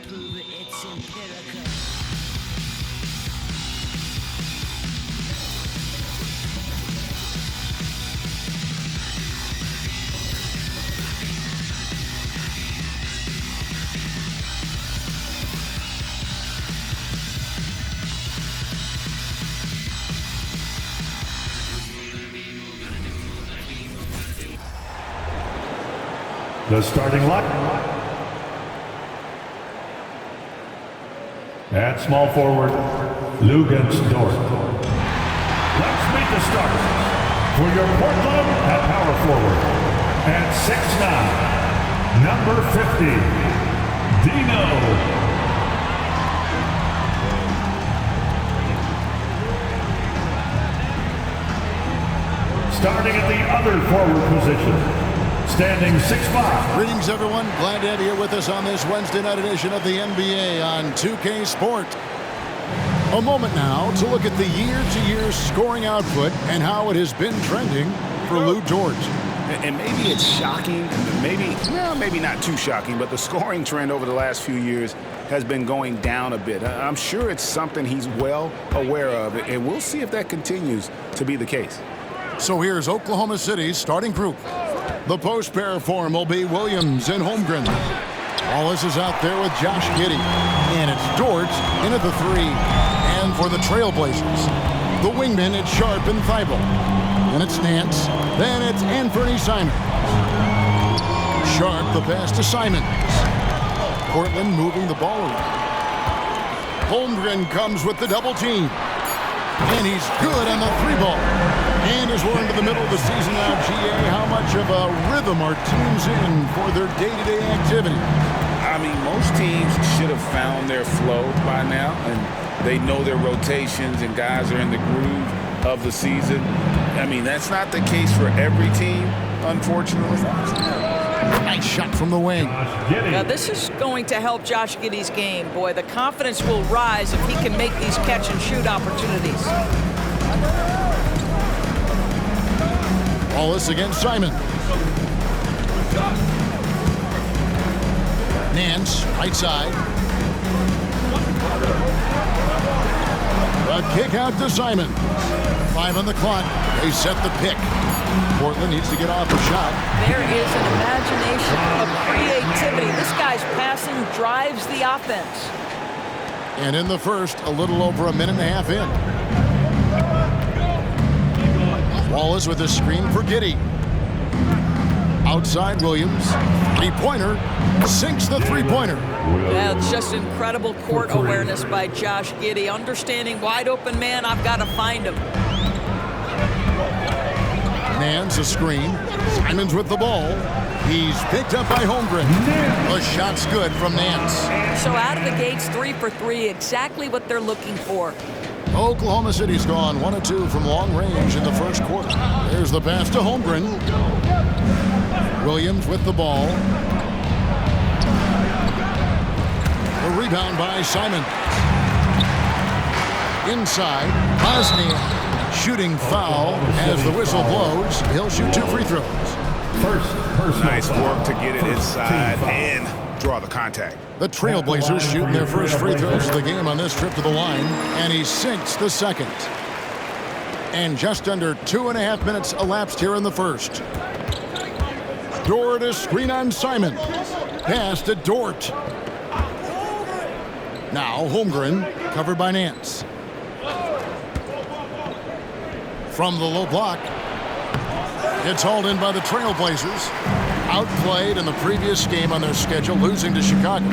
prove it, it's empirical. The starting line. At small forward, Lugens Dort. Let's meet the starters. For your Portland at power forward. At 6'9", number 50, Dino. Starting at the other forward position. Standing 6'5". Greetings, everyone. Glad to have you here with us on this Wednesday night edition of the NBA on 2K Sport. A moment now to look at the year-to-year scoring output and how it has been trending for Lu Dort. And maybe it's shocking, maybe not too shocking, but the scoring trend over the last few years has been going down a bit. I'm sure it's something he's well aware of, and we'll see if that continues to be the case. So here's Oklahoma City's starting group. The post pair for him will be Williams and Holmgren. Wallace is out there with Josh Giddey. And it's Dort in at the 3. And for the Trailblazers, the wingmen, it's Sharp and Thibault. Then it's Nance. Then it's Anthony Simons. Sharp, the pass to Simons. Portland moving the ball around. Holmgren comes with the double team. And he's good on the 3-ball. And as we're into the middle of the season now, GA, how much of a rhythm are teams in for their day-to-day activity? I mean, most teams should have found their flow by now, and they know their rotations, and guys are in the groove of the season. I mean, that's not the case for every team, unfortunately. Nice shot from the wing. Now, this is going to help Josh Giddey's game. Boy, the confidence will rise if he can make these catch-and-shoot opportunities. Wallace against Simon. Nance, right side. A kick out to Simon. 5 on the clock. They set the pick. Portland needs to get off the shot. There is an imagination of creativity. This guy's passing drives the offense. And in the first, a little over a minute and a half in. Wallace with a screen for Giddey. Outside Williams. 3-pointer. Sinks the 3-pointer. Yeah, it's just incredible court awareness by Josh Giddey. Understanding wide open man, I've got to find him. Nance a screen. Simons with the ball. He's picked up by Holmgren. The shot's good from Nance. So out of the gates, 3 for 3, exactly what they're looking for. Oklahoma City's gone 1 of 2 from long range in the first quarter. There's the pass to Holmgren. Williams with the ball. The rebound by Simon. Inside, Bosnia. Shooting foul as the whistle blows. He'll shoot 2 free throws. Nice work to get it inside and draw the contact. The Trailblazers shooting their first free throws of the game on this trip to the line, and he sinks the second. And just under 2.5 minutes elapsed here in the first. Dort a screen on Simon. Pass to Dort. Now Holmgren, covered by Nance. From the low block. It's hauled in by the Trailblazers. Outplayed in the previous game on their schedule, losing to Chicago.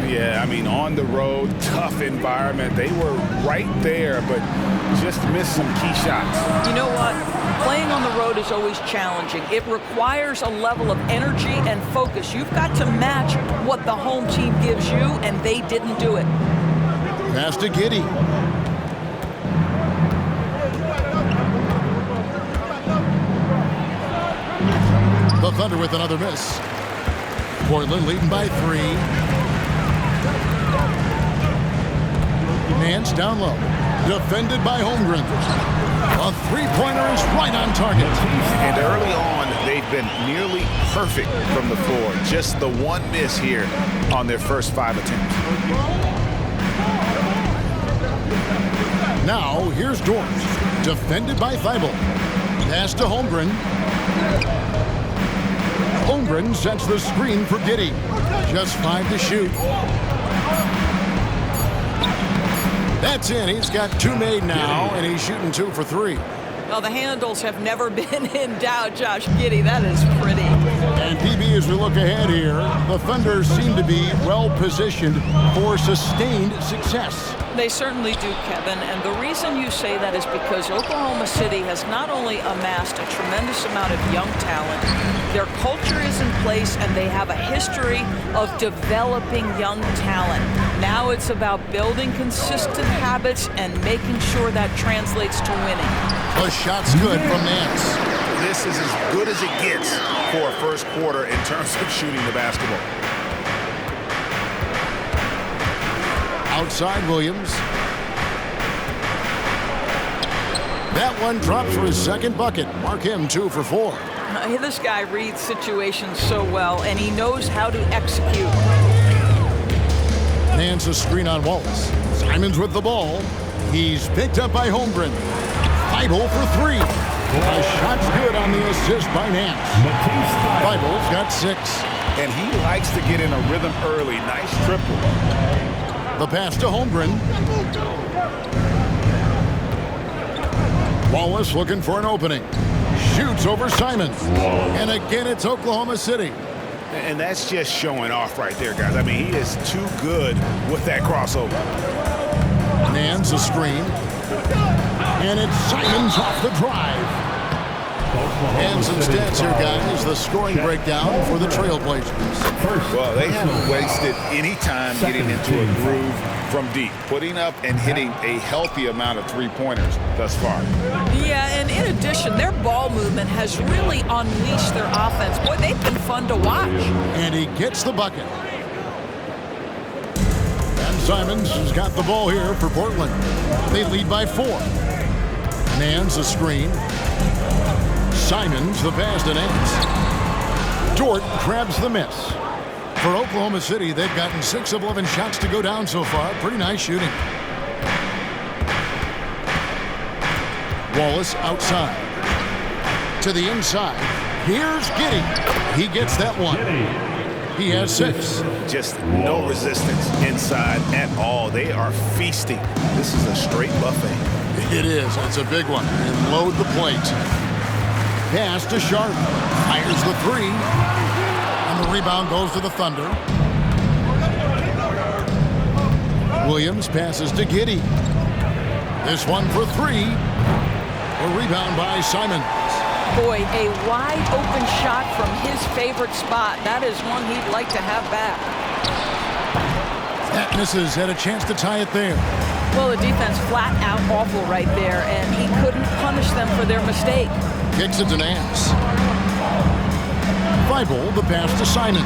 Yeah, I mean, on the road, tough environment. They were right there, but just missed some key shots. You know what? Playing on the road is always challenging. It requires a level of energy and focus. You've got to match what the home team gives you, and they didn't do it. Pass to Giddey. The Thunder with another miss. Portland leading by 3. Nance down low. Defended by Holmgren. A 3-pointer is right on target. And early on, They've been nearly perfect from the floor. Just the one miss here on their first 5 attempts. Now, here's Dort. Defended by Thibault. Pass to Holmgren. Holmgren sets the screen for Giddey. Just 5 to shoot. That's in. He's got 2 made now, and he's shooting 2 for 3. Well, the handles have never been in doubt, Josh Giddey. That is pretty. And PB, as we look ahead here, the Thunder seem to be well-positioned for sustained success. They certainly do, Kevin. And the reason you say that is because Oklahoma City has not only amassed a tremendous amount of young talent, their culture is in place, and they have a history of developing young talent. Now it's about building consistent habits and making sure that translates to winning. The shot's good from Nance. This is as good as it gets for a first quarter in terms of shooting the basketball. Outside Williams. That one drops for his second bucket. Mark him 2 for 4. This guy reads situations so well, and he knows how to execute. Nance a screen on Wallace. Simons with the ball. He's picked up by Holmgren. Thibault for 3. A shot's good on the assist by Nance. Thibault's got 6. And he likes to get in a rhythm early. Nice triple. The pass to Holmgren. Wallace looking for an opening. Shoots over Simons. And again, it's Oklahoma City. And that's just showing off right there, guys. I mean, he is too good with that crossover. Nance a screen. And it's Simons off the drive. And some stats here, guys. The scoring breakdown for the Trailblazers. Well, they haven't wasted any time getting into a groove from deep, putting up and hitting a healthy amount of three-pointers thus far. Yeah, and in addition, their ball movement has really unleashed their offense. Boy, they've been fun to watch. And he gets the bucket. And Simons has got the ball here for Portland. They lead by 4. Nance a screen. Simons the pass to Nance. Dort grabs the miss. For Oklahoma City, they've gotten 6 of 11 shots to go down so far. Pretty nice shooting. Wallace outside. To the inside. Here's Giddey. He gets that one. He has 6. Just no resistance inside at all. They are feasting. This is a straight buffet. It is. It's a big one. And load the plate. Pass to Sharp. Fires the 3. And the rebound goes to the Thunder. Williams passes to Giddey. This one for 3. A rebound by Simons. Boy, a wide open shot from his favorite spot. That is one he'd like to have back. That misses. Had a chance to tie it there. Well, the defense flat out awful right there, and he couldn't punish them for their mistake. Kicks it to Nance. Thibault, the pass to Simons.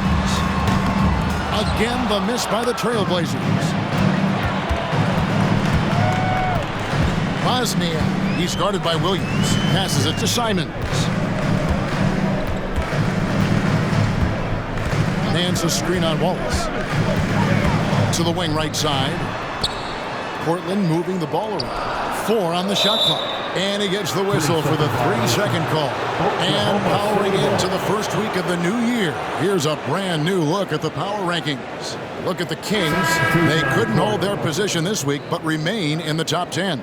Again, the miss by the Trailblazers. Bosnia. He's guarded by Williams. Passes it to Simons. Nance a screen on Wallace. To the wing right side. Portland moving the ball around. 4 on the shot clock. And he gets the whistle for the 3-second call. And powering into the first week of the new year. Here's a brand new look at the power rankings. Look at the Kings. They couldn't hold their position this week, but remain in the top 10.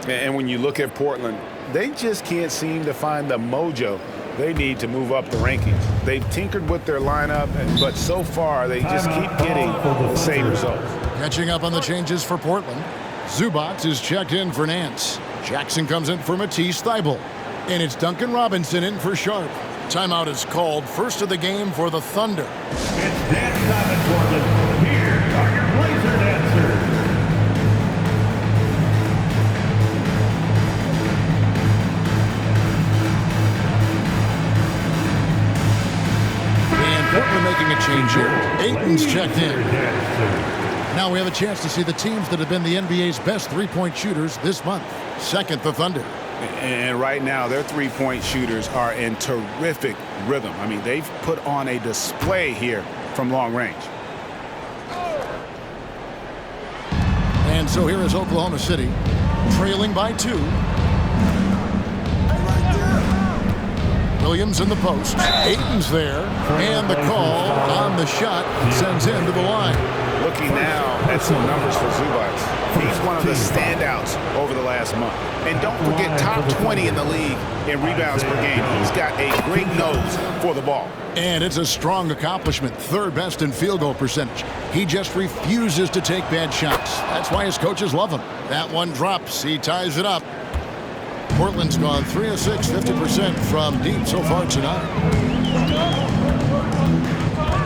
And when you look at Portland, they just can't seem to find the mojo they need to move up the rankings. They've tinkered with their lineup, but so far they just keep getting the same results. Catching up on the changes for Portland. Zubac is checked in for Nance. Jackson comes in for Matisse Thybulle. And it's Duncan Robinson in for Sharp. Timeout is called. First of the game for the Thunder. It's dance time in Portland. Here are your Blazer dancers. And Portland making a change here. Ayton's checked in. Now we have a chance to see the teams that have been the NBA's best three-point shooters this month. Second, the Thunder. And right now, their three-point shooters are in terrific rhythm. I mean, they've put on a display here from long range. And so here is Oklahoma City, trailing by 2. Williams in the post. Ayton's there. And the call on the shot sends him to the line. Looking now at some numbers for Zubac. He's one of the standouts over the last month. And don't forget, top 20 in the league in rebounds per game. He's got a great nose for the ball. And it's a strong accomplishment. 3rd best in field goal percentage. He just refuses to take bad shots. That's why his coaches love him. That one drops. He ties it up. Portland's gone 3 of 6, 50% from deep so far tonight.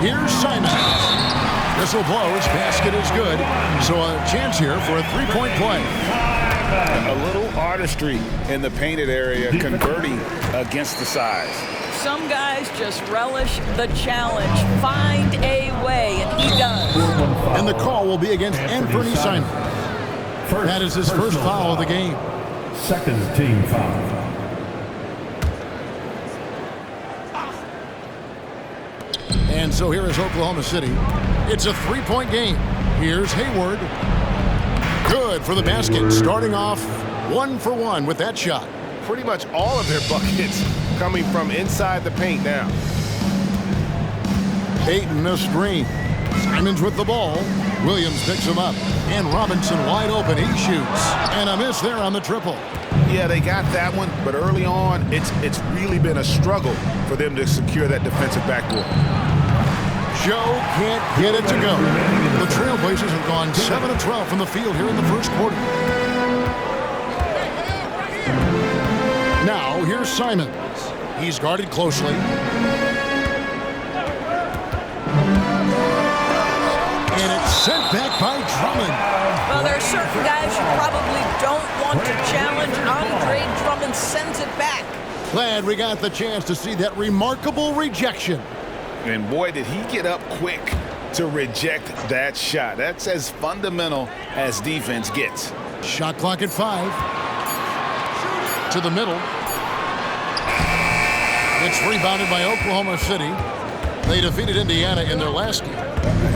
Here's Simon. Whistle blows. Basket is good. So a chance here for a 3-point play. A little artistry in the painted area, converting against the size. Some guys just relish the challenge. Find a way, and he does. And the call will be against Anthony Simon. That is his first foul of the game. 2nd team foul. And so here is Oklahoma City. It's a 3-point game. Here's Hayward. Good for the basket. Starting off 1 for 1 with that shot. Pretty much all of their buckets coming from inside the paint now. Ayton a screen. Simons with the ball. Williams picks him up. And Robinson wide open. He shoots. And a miss there on the triple. Yeah, they got that one, but early on, it's really been a struggle for them to secure that defensive backboard. Joe can't get it to go. The Trailblazers have gone 7 of 12 from the field here in the first quarter. Now, here's Simons. He's guarded closely. And it's sent back by Drummond. Well, there are certain guys you probably don't want to challenge. Andre Drummond sends it back. Glad we got the chance to see that remarkable rejection. And boy, did he get up quick to reject that shot. That's as fundamental as defense gets. Shot clock at 5. To the middle. It's rebounded by Oklahoma City. They defeated Indiana in their last game.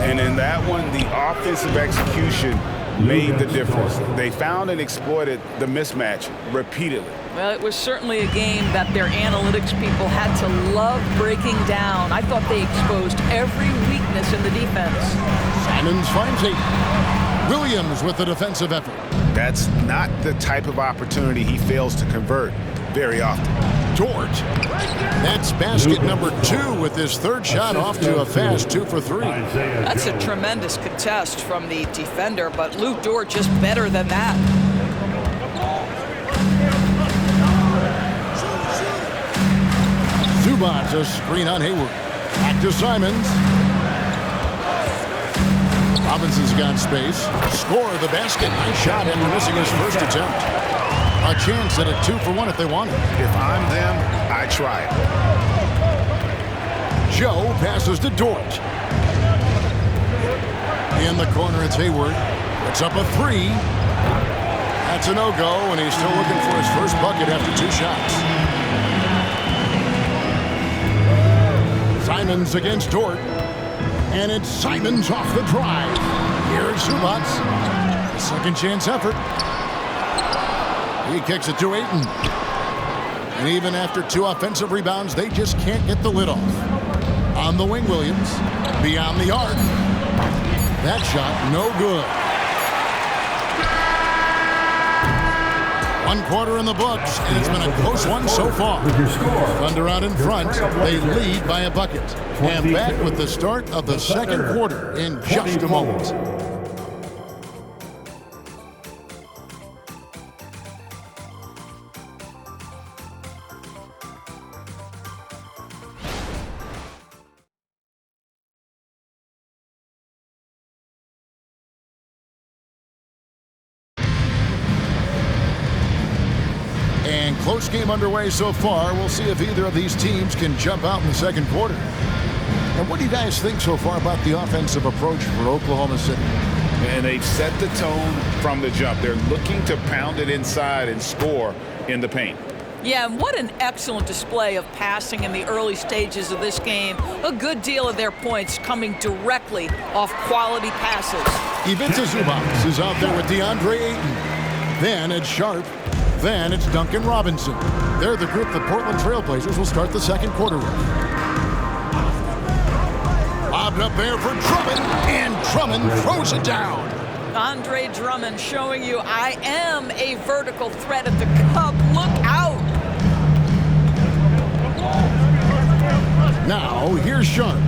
And in that one, the offensive execution made the difference. They found and exploited the mismatch repeatedly. Well, it was certainly a game that their analytics people had to love breaking down. I thought they exposed every weakness in the defense. Simons finds it. Williams with the defensive effort. That's not the type of opportunity he fails to convert very often. Dort. That's basket number 2 with his 3rd shot off to a fast 2 for 3. That's a tremendous contest from the defender, but Lou Dort just better than that. Zubac, a screen on Hayward. Back to Simons. Robinson's got space. Score the basket. Nice shot after missing his first attempt. A chance at a 2 for 1 if they want it. If I'm them, I try it. Joe passes to Dort. In the corner, it's Hayward. It's up a 3. That's a no-go, and he's still looking for his first bucket after 2 shots. Simons against Dort. And it's Simons off the drive. Here's Zubac. Second chance effort. He kicks it to Ayton. And even after 2 offensive rebounds, they just can't get the lid off. On the wing, Williams. Beyond the arc. That shot, no good. 1 quarter in the books, and it's been a close one so far. Thunder out in front. They lead by a bucket. And back with the start of the second quarter in just a moment. And close game underway so far. We'll see if either of these teams can jump out in the second quarter. And what do you guys think so far about the offensive approach for Oklahoma City? And they've set the tone from the jump. They're looking to pound it inside and score in the paint. Yeah, and what an excellent display of passing in the early stages of this game. A good deal of their points coming directly off quality passes. Ivica Zubac is out there with DeAndre Ayton. Then it's Sharp. Then it's Duncan Robinson. They're the group the Portland Trailblazers will start the second quarter with. Lobbed up there for Drummond, and Drummond throws it down. Andre Drummond showing you I am a vertical threat at the cup. Look out. Now, here's Sharp.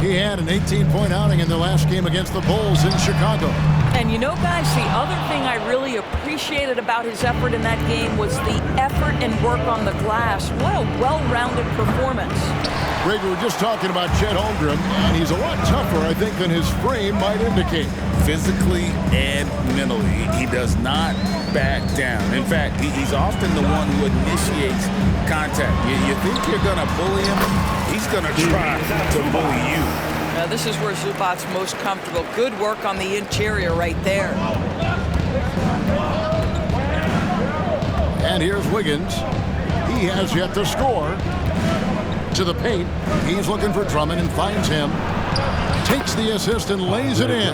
He had an 18-point outing in the last game against the Bulls in Chicago. And you know, guys, the other thing I really appreciated about his effort in that game was the effort and work on the glass. What a well-rounded performance. Greg, we were just talking about Chet Holmgren, and he's a lot tougher, I think, than his frame might indicate. Physically and mentally, he does not back down. In fact, he's often the one who initiates contact. You think you're going to bully him? He's going to try to bully you. Now, this is where Zubac's most comfortable. Good work on the interior right there. And here's Wiggins. He has yet to score. To the paint. He's looking for Drummond and finds him. Takes the assist and lays it in.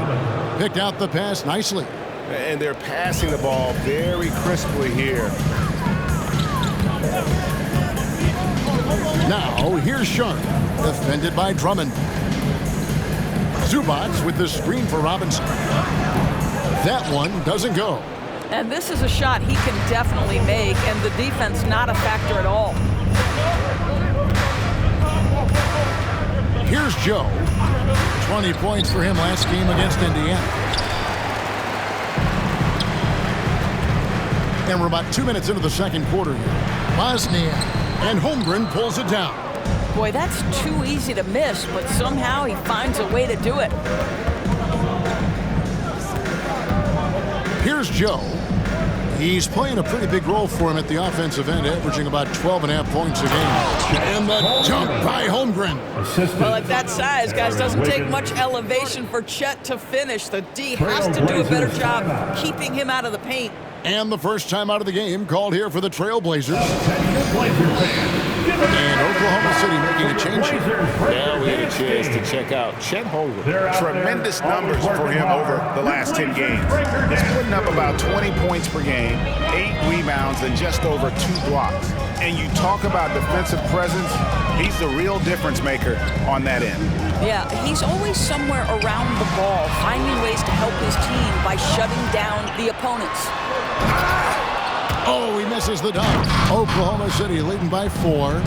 Picked out the pass nicely. And they're passing the ball very crisply here. Now, here's Sharp. Defended by Drummond. Zubac with the screen for Robinson. That one doesn't go. And this is a shot he can definitely make, and the defense not a factor at all. Here's Joe. 20 points for him last game against Indiana. And we're about 2 minutes into the second quarter here. Bosnian and Holmgren pulls it down. Boy, that's too easy to miss, but somehow he finds a way to do it. Here's Joe. He's playing a pretty big role for him at the offensive end, averaging about 12.5 points a game. And the dunk by Holmgren. Well, at that size, guys, doesn't take much elevation for Chet to finish. The D has to do a better job keeping him out of the paint. And the first time out of the game called here for the Trailblazers. And Oklahoma City making a change here. Yeah, we had a chance to check out Chet Holmgren. Tremendous numbers for him over the last 10 games. He's putting up about 20 points per game, 8 rebounds, and just over 2 blocks. And you talk about defensive presence, he's the real difference maker on that end. Yeah, he's always somewhere around the ball, finding ways to help his team by shutting down the opponents. Oh, he misses the dunk. Oklahoma City leading by 4.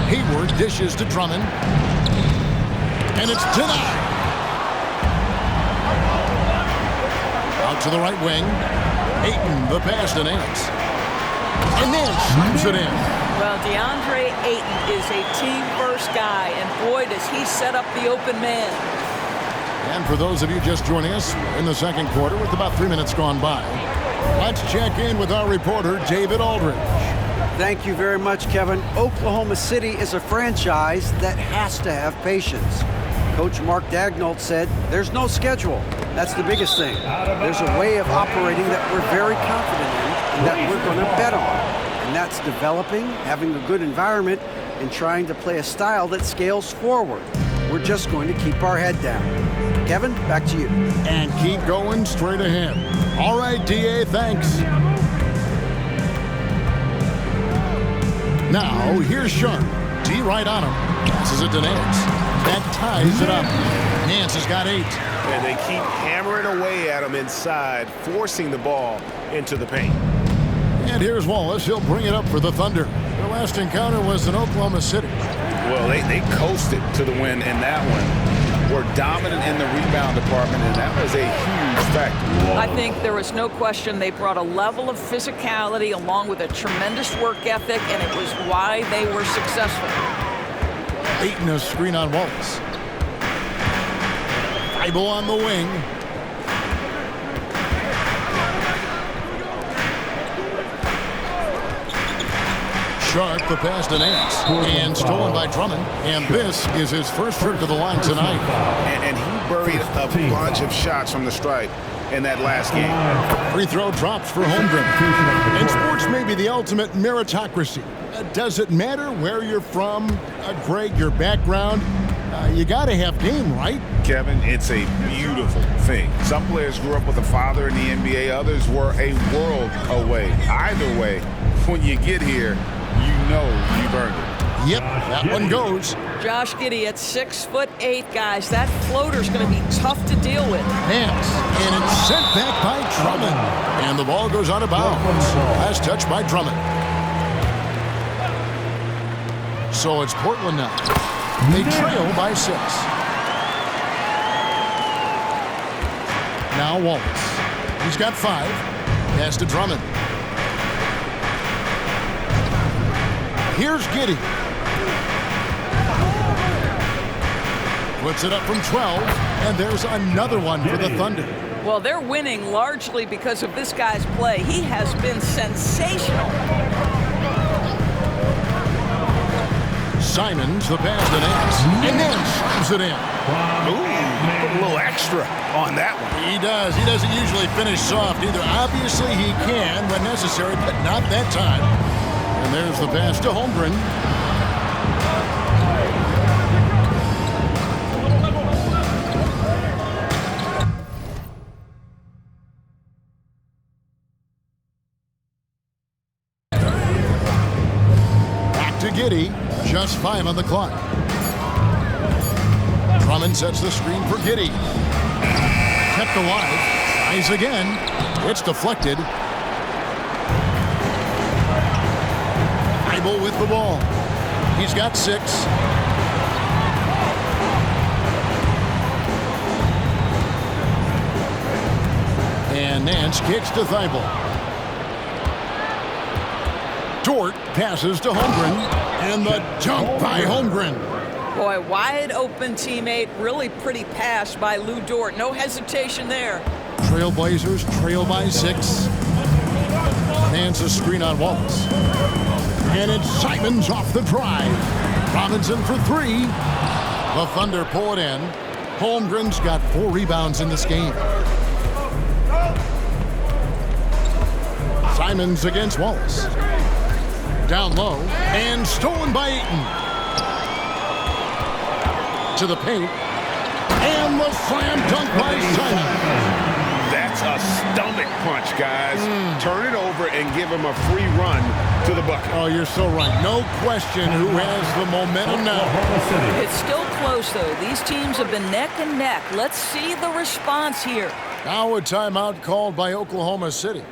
Hayward dishes to Drummond. And it's denied. Out to the right wing. Ayton, the pass to Nance. And then slams it in. Well, DeAndre Ayton is a team-first guy, and boy, does he set up the open man. And for those of you just joining us, we're in the second quarter with about 3 minutes gone by. Let's check in with our reporter, David Aldridge. Thank you very much, Kevin. Oklahoma City is a franchise that has to have patience. Coach Mark Daigneault said there's no schedule. That's the biggest thing. There's a way of operating that we're very confident in and that we're going to bet on. And that's developing, having a good environment, and trying to play a style that scales forward. We're just going to keep our head down. Kevin, back to you. And keep going straight ahead. All right, DA, thanks. Now, here's Sharp. D right on him. Passes it to Nance. That ties it up. Nance has got 8. And they keep hammering away at him inside, forcing the ball into the paint. And here's Wallace. He'll bring it up for the Thunder. Their last encounter was in Oklahoma City. Well, they coasted to the win in that one. Were dominant in the rebound department, and that was a huge factor. I think there was no question they brought a level of physicality along with a tremendous work ethic, and it was why they were successful. Ayton a screen on Wallace. Thibault on the wing. Sharp, the pass to Nance. And stolen by Drummond. And this is his first trip to the line tonight. And he buried a bunch of shots from the stripe in that last game. Free throw drops for Holmgren. And sports may be the ultimate meritocracy. Does it matter where you're from, Greg, your background? You got to have game, right? Kevin, it's a beautiful thing. Some players grew up with a father in the NBA. Others were a world away. Either way, when you get here, you know you've earned it. Yep, that one goes. Josh Giddey at 6'8", guys. That floater's going to be tough to deal with. Hands, and it's sent back by Drummond. And the ball goes out of bounds. Last touch by Drummond. So it's Portland now. They trail by 6. Now Wallace. He's got 5. Pass to Drummond. Here's Giddey. Puts it up from 12, and there's another one for the Thunder. Well, they're winning largely because of this guy's play. He has been sensational. Simons, the pass to Nance, and Nance slams it in. Ooh, put a little extra on that one. He does. He doesn't usually finish soft either. Obviously, he can when necessary, but not that time. And there's the pass to Holmgren. Back to Giddey. Just 5 on the clock. Drummond sets the screen for Giddey. Kept alive. Tries again. It's deflected. Thybulle with the ball. He's got 6. And Nance kicks to Thybulle. Dort passes to Holmgren. And the dunk by Holmgren. Boy, wide open teammate. Really pretty pass by Lou Dort. No hesitation there. Trailblazers trail by 6. Hands a screen on Wallace. And it's Simons off the drive. Robinson for 3. The Thunder pull it in. Holmgren's got 4 rebounds in this game. Simons against Wallace. Down low, and stolen by Ayton. To the paint, and the slam dunk by Simons. That's a stomach punch, guys. Turn it over and give him a free run to the bucket. Oh, you're so right. No question who has the momentum now. It's still close, though. These teams have been neck and neck. Let's see the response here. Now a timeout called by Oklahoma City.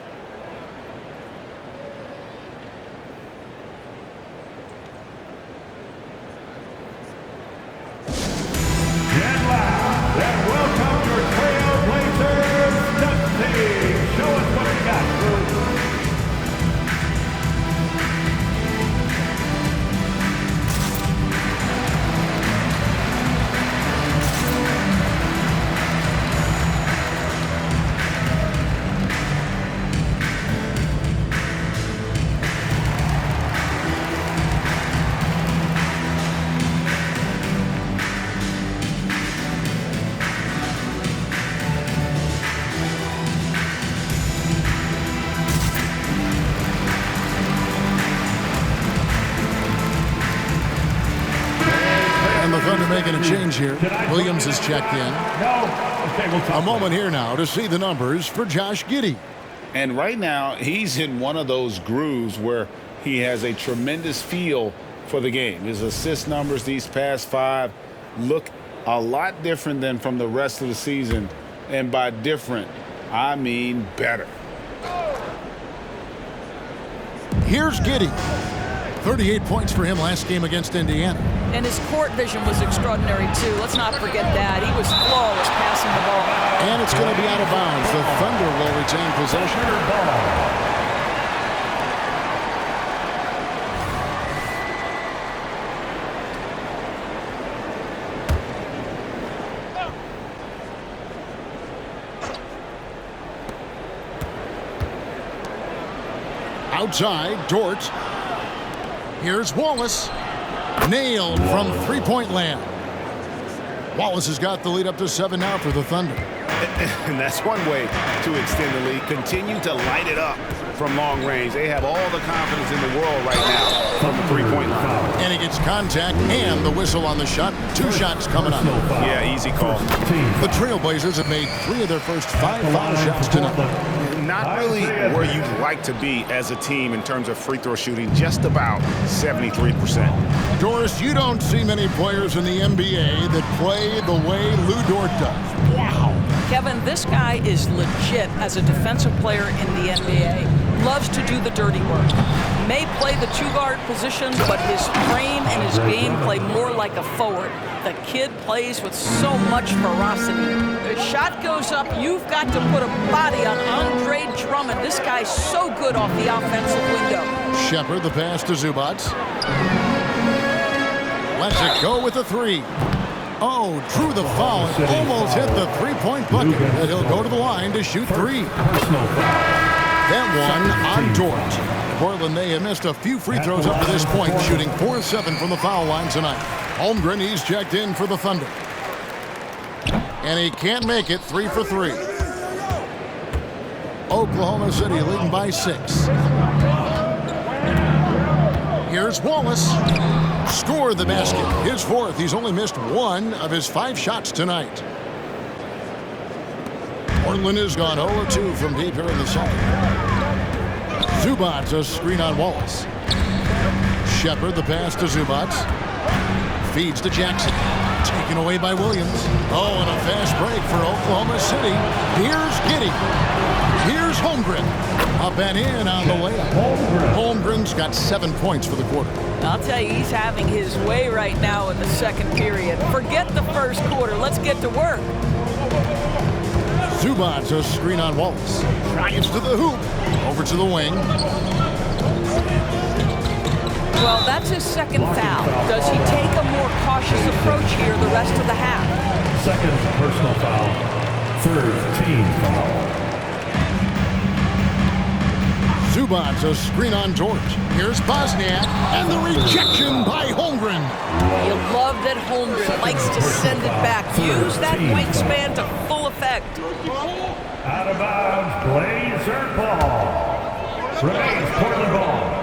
Making a change here. Williams is checked in. A moment here now to see the numbers for Josh Giddey. And right now, he's in one of those grooves where he has a tremendous feel for the game. His assist numbers these past 5 look a lot different than from the rest of the season. And by different, I mean better. Here's Giddey. 38 points for him last game against Indiana. And his court vision was extraordinary, too. Let's not forget that. He was flawless passing the ball. And it's going to be out of bounds. The Thunder will retain possession. Outside, Dort. Here's Wallace. Nailed from three-point land. Wallace has got the lead up to 7 now for the Thunder. And that's one way to extend the lead. Continue to light it up from long range. They have all the confidence in the world right now from the three-point line. And he gets contact and the whistle on the shot. 2 shots coming up. Yeah, easy call. The Trailblazers have made 3 of their first 5 foul shots tonight. Not really where you'd like to be as a team in terms of free throw shooting, just about 73%. Doris, you don't see many players in the NBA that play the way Lou Dort does. Wow. Kevin, this guy is legit as a defensive player in the NBA. Loves to do the dirty work. May play the 2-guard position, but his frame and his game play more like a forward. The kid plays with so much ferocity. The shot goes up, you've got to put a body on Andre Drummond. This guy's so good off the offensive window. Shepard, the pass to Zubac. Lets it go with a 3. Oh, drew the foul and almost hit the 3-point bucket. And he'll go to the line to shoot 3. That one on Dort. Portland, they have missed a few free throws up to this point, shooting 4-7 from the foul line tonight. Holmgren, he's checked in for the Thunder. And he can't make it. 3 for 3. Oklahoma City leading by 6. Here's Wallace. Scored the basket. His 4th. He's only missed 1 of his 5 shots tonight. Portland has gone 0-2 from deep here in the second. Zubac, a screen on Wallace. Shepard, the pass to Zubac. Feeds to Jackson. Taken away by Williams. Oh, and a fast break for Oklahoma City. Here's Giddey. Here's Holmgren. Up and in on the layup. Holmgren's got 7 points for the quarter. I'll tell you, he's having his way right now in the second period. Forget the first quarter. Let's get to work. Zubac, a screen on Wallace. Drives to the hoop. Over to the wing. Well, that's his second foul. Does he take a more cautious approach here the rest of the half? Second personal foul. 3rd team foul. Zubac, a screen on Dort. Here's Bosniak, and the rejection by Holmgren. You love that Holmgren likes to send it back. Use that wingspan to full effect. Out of bounds, Blazer ball. Remains Portland ball.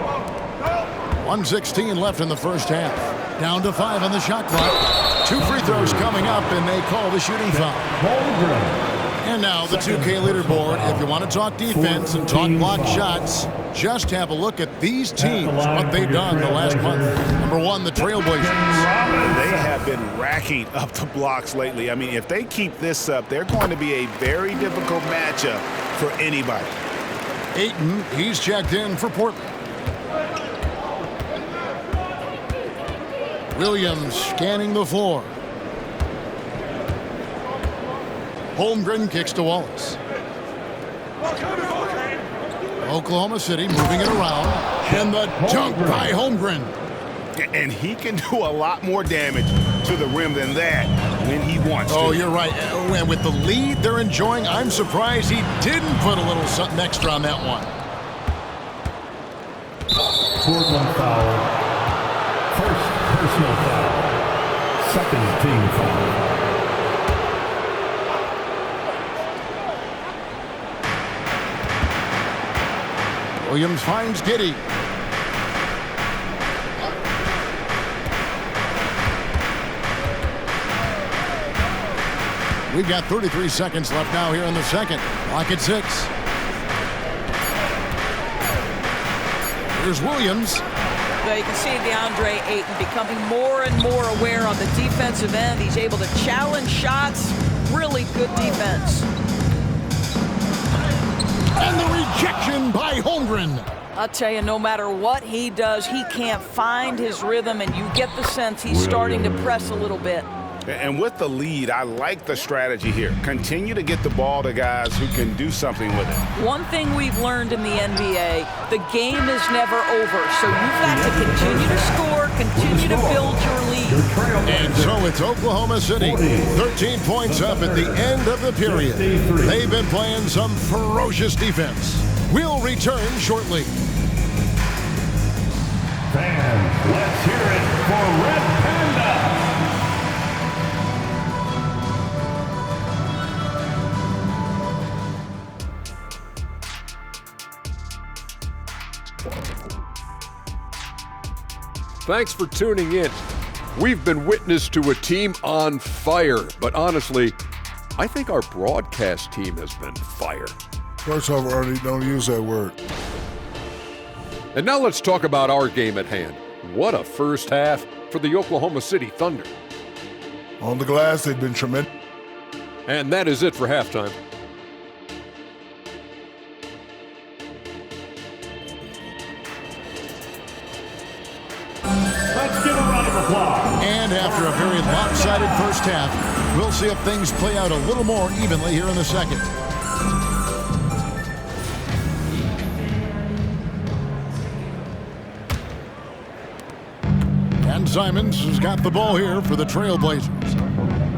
1:16 left in the first half. Down to 5 on the shot clock. 2 free throws coming up, and they call the shooting foul. Holmgren. And now the 2K leaderboard. If you want to talk defense and talk block shots, just have a look at these teams, what they've done the last month. Number 1, the Trailblazers. They have been racking up the blocks lately. I mean, if they keep this up, they're going to be a very difficult matchup for anybody. Ayton, he's checked in for Portland. Williams scanning the floor. Holmgren kicks to Wallace. Oklahoma City moving it around. And the dunk by Holmgren. And he can do a lot more damage to the rim than that when he wants to. Oh, you're right. And with the lead they're enjoying, I'm surprised he didn't put a little something extra on that one. Portland foul. First personal foul. Second team foul. Williams finds Giddey. We've got 33 seconds left now here in the second. Clock at 6. Here's Williams. Well, you can see DeAndre Ayton becoming more and more aware on the defensive end. He's able to challenge shots. Really good defense. And the rejection by Holmgren. I'll tell you, no matter what he does, he can't find his rhythm, and you get the sense he's starting to press a little bit. And with the lead, I like the strategy here. Continue to get the ball to guys who can do something with it. One thing we've learned in the NBA, the game is never over. So you've got to continue to score, continue to build your lead. And so it's Oklahoma City, 13 points up at the end of the period. They've been playing some ferocious defense. We'll return shortly. Fans, let's hear it for Red Panda. thanks for tuning in. We've been witness to a team on fire, but honestly, I think our broadcast team has been fire. First off, Ernie, don't use that word. And now let's talk about our game at hand. What a first half for the Oklahoma City Thunder. On the glass, they've been tremendous. And that is it for halftime. Let's give a round of applause. And after a very lopsided first half, we'll see if things play out a little more evenly here in the second. And Simons has got the ball here for the Trailblazers.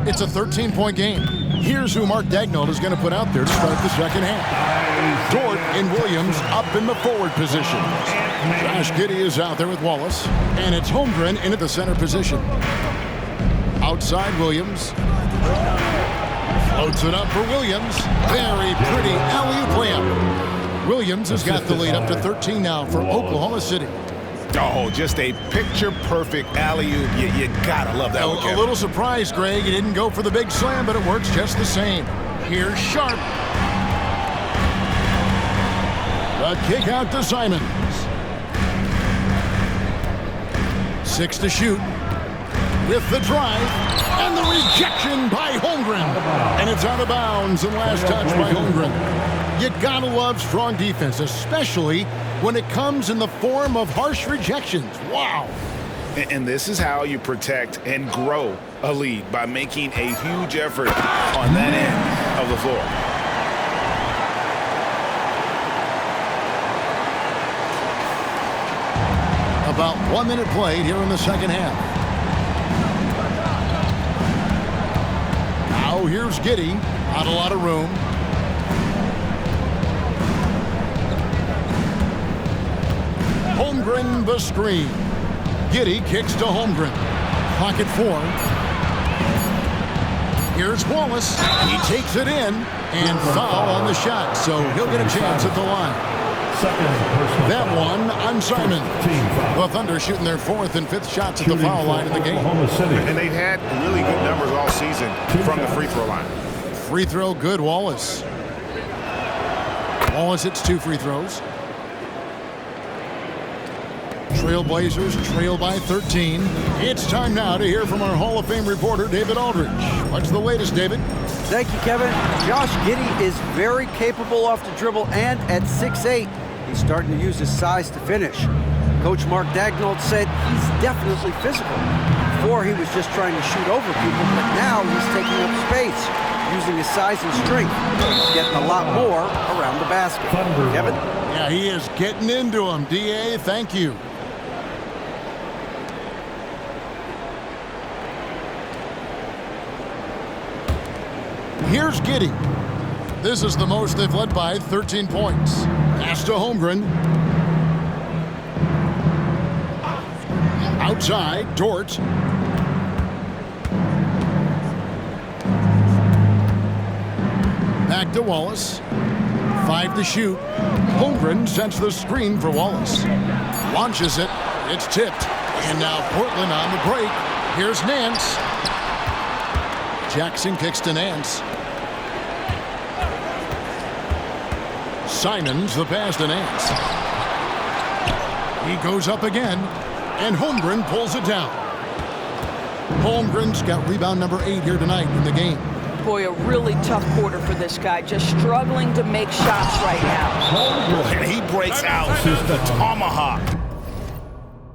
It's a 13-point game. Here's who Mark Daigneault is going to put out there to start the second half. Dort and Williams up in the forward position. Josh Giddey is out there with Wallace. And it's Holmgren into the center position. Outside Williams. Floats it up for Williams. Very pretty alley-oop layup. Williams has got the lead up to 13 now for Oklahoma City. Oh, just a picture-perfect alley-oop. You gotta love that one, A Kevin. little surprised, Greg. He didn't go for the big slam, but it works just the same. Here's Sharp. The kick out to Simons. 6 to shoot. With the drive. And the rejection by Holmgren. And it's out of bounds and last touch by Holmgren. You gotta love strong defense, especially when it comes in the form of harsh rejections. Wow. And this is how you protect and grow a lead, by making a huge effort on that end of the floor. About 1 minute played here in the second half. Now here's Giddey. Not a lot of room. Holmgren the screen. Giddey kicks to Holmgren. Pocket 4. Here's Wallace. He takes it in and foul on the shot, so he'll get a chance at the line. That one on Simon. The Thunder shooting their 4th and 5th shots at the foul line in the game. And they've had really good numbers all season from the free throw line. Free throw good, Wallace. Wallace hits 2 free throws. Trailblazers trail by 13. It's time now to hear from our Hall of Fame reporter, David Aldridge. What's the latest, David? Thank you, Kevin. Josh Giddey is very capable off the dribble, and at 6'8", he's starting to use his size to finish. Coach Mark Daigneault said he's definitely physical. Before, he was just trying to shoot over people, but now he's taking up space, using his size and strength. He's getting a lot more around the basket. Kevin? Yeah, he is getting into him. D.A., thank you. Here's Giddey. This is the most they've led by, 13 points. Pass to Holmgren. Outside, Dort. Back to Wallace. 5 to shoot. Holmgren sends the screen for Wallace. Launches it. It's tipped. And now Portland on the break. Here's Nance. Jackson kicks to Nance. Simons the pass to Nance. He goes up again, and Holmgren pulls it down. Holmgren's got rebound number 8 here tonight in the game. Boy, a really tough quarter for this guy, just struggling to make shots right now. And he breaks out the tomahawk.